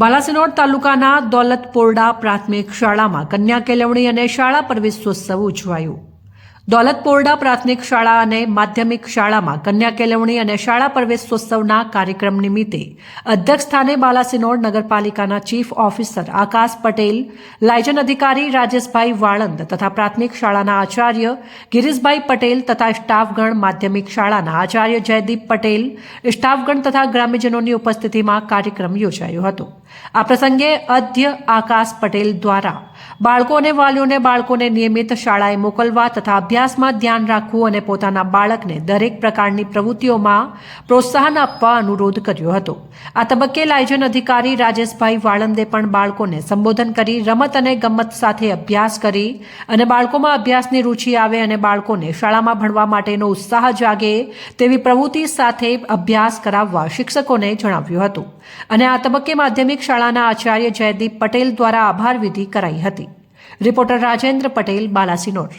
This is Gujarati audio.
બાલાસિનોર તાલુકાના દોલતપોરડા પ્રાથમિક શાળામાં કન્યા કેળવણી અને શાળા પ્રવેશોત્સવ ઉજવાયો। દોલતપોરડા પ્રાથમિક શાળા અને માધ્યમિક શાળામાં કન્યા કેળવણી અને શાળા પ્રવેશોત્સવના કાર્યક્રમ નિમિત્તે અધ્યક્ષ સ્થાને બાલાસિનોર નગરપાલિકાના ચીફ ઓફિસર આકાશ પટેલ, લાયજન અધિકારી રાજેશભાઈ વાળંદ તથા પ્રાથમિક શાળાના આચાર્ય ગિરીશભાઈ પટેલ તથા સ્ટાફગણ, માધ્યમિક શાળાના આચાર્ય જયદીપ પટેલ, સ્ટાફગણ તથા ગ્રામ્યજનોની ઉપસ્થિતિમાં કાર્યક્રમ યોજાયો હતો। આ પ્રસંગે અધ્ય આકાશ પટેલ દ્વારા બાળકો અને વાલીઓને બાળકોને નિયમિત શાળાએ મોકલવા તથા અભ્યાસમાં ધ્યાન રાખવું અને પોતાના બાળકને દરેક પ્રકારની પ્રવૃત્તિઓમાં પ્રોત્સાહન આપવા અનુરોધ કર્યો હતો। આ તબક્કે લાયજન અધિકારી રાજેશભાઈ વાળંદે પણ બાળકોને સંબોધન કરી રમત અને ગમત સાથે અભ્યાસ કરી અને બાળકોમાં અભ્યાસની રુચિ આવે અને બાળકોને શાળામાં ભણવા માટેનો ઉત્સાહ જાગે તેવી પ્રવૃત્તિ સાથે અભ્યાસ કરાવવા શિક્ષકોને જણાવ્યું હતું। અને આ તબક્કે માધ્યમિક શાળાના આચાર્ય જયદીપ પટેલ દ્વારા આભાર વિધિ કરાઈ હતી। રિપોર્ટર રાજેન્દ્ર પટેલ, બાલાસિનોર।